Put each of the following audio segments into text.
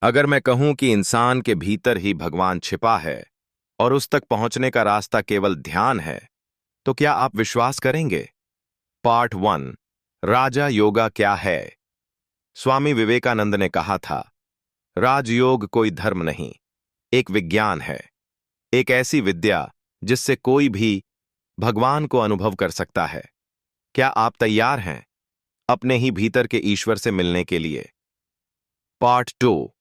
अगर मैं कहूं कि इंसान के भीतर ही भगवान छिपा है और उस तक पहुंचने का रास्ता केवल ध्यान है, तो क्या आप विश्वास करेंगे? पार्ट 1। राजा योगा क्या है? स्वामी विवेकानंद ने कहा था, राजयोग कोई धर्म नहीं, एक विज्ञान है। एक ऐसी विद्या जिससे कोई भी भगवान को अनुभव कर सकता है। क्या आप तैयार हैं अपने ही भीतर के ईश्वर से मिलने के लिए? पार्ट 2।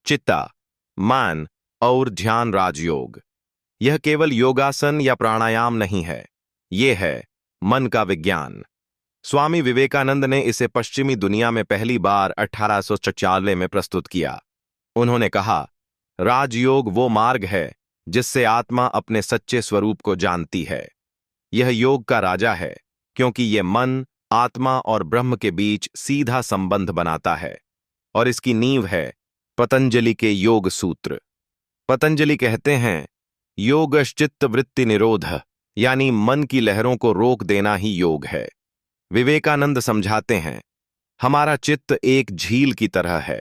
चित्ता, मान और ध्यान राजयोग। यह केवल योगासन या प्राणायाम नहीं है, यह है मन का विज्ञान। स्वामी विवेकानंद ने इसे पश्चिमी दुनिया में पहली बार 1896 में प्रस्तुत किया। उन्होंने कहा, राजयोग वो मार्ग है जिससे आत्मा अपने सच्चे स्वरूप को जानती है। यह योग का राजा है क्योंकि यह मन, आत्मा और ब्रह्म के बीच सीधा संबंध बनाता है। और इसकी नींव है पतंजलि के योग सूत्र। पतंजलि कहते हैं, योगश्चित्त वृत्ति निरोध, यानी मन की लहरों को रोक देना ही योग है। विवेकानंद समझाते हैं, हमारा चित्त एक झील की तरह है।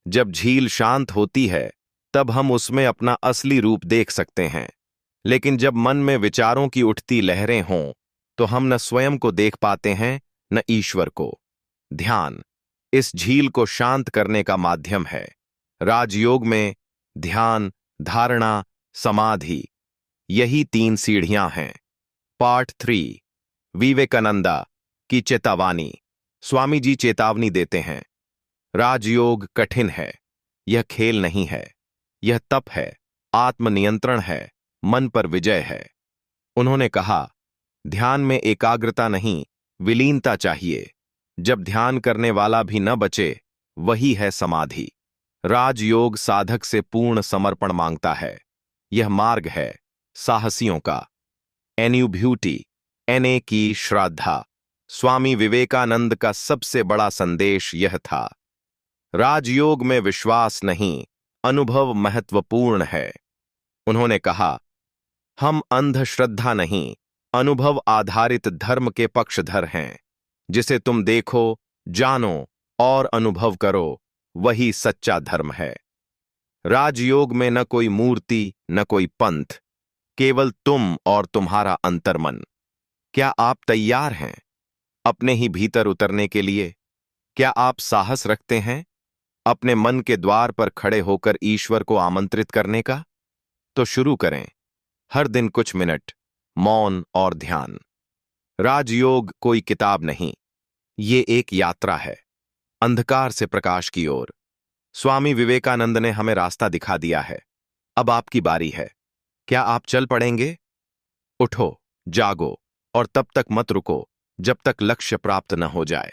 जब झील शांत होती है तब हम उसमें अपना असली रूप देख सकते हैं। लेकिन जब मन में विचारों की उठती लहरें हों तो हम न स्वयं को देख पाते हैं न ईश्वर को। ध्यान इस झील को शांत करने का माध्यम है। राजयोग में ध्यान, धारणा, समाधि, यही 3 सीढ़ियां हैं। पार्ट 3। विवेकानंदा की चेतावनी। स्वामी जी चेतावनी देते हैं, राजयोग कठिन है, यह खेल नहीं है, यह तप है, आत्मनियंत्रण है, मन पर विजय है। उन्होंने कहा, ध्यान में एकाग्रता नहीं, विलीनता चाहिए। जब ध्यान करने वाला भी न बचे, वही है समाधि। राजयोग साधक से पूर्ण समर्पण मांगता है। यह मार्ग है साहसियों का। एन्यूब्यूटी, एने की श्रद्धा। स्वामी विवेकानंद का सबसे बड़ा संदेश यह था, राजयोग में विश्वास नहीं, अनुभव महत्वपूर्ण है। उन्होंने कहा, हम अंधश्रद्धा नहीं, अनुभव आधारित धर्म के पक्षधर हैं। जिसे तुम देखो, जानो और अनुभव करो, वही सच्चा धर्म है। राजयोग में न कोई मूर्ति, न कोई पंथ, केवल तुम और तुम्हारा अंतर्मन। क्या आप तैयार हैं अपने ही भीतर उतरने के लिए? क्या आप साहस रखते हैं अपने मन के द्वार पर खड़े होकर ईश्वर को आमंत्रित करने का? तो शुरू करें, हर दिन कुछ मिनट मौन और ध्यान। राजयोग कोई किताब नहीं, ये एक यात्रा है, अंधकार से प्रकाश की ओर। स्वामी विवेकानंद ने हमें रास्ता दिखा दिया है। अब आपकी बारी है। क्या आप चल पड़ेंगे? उठो, जागो और तब तक मत रुको जब तक लक्ष्य प्राप्त न हो जाए।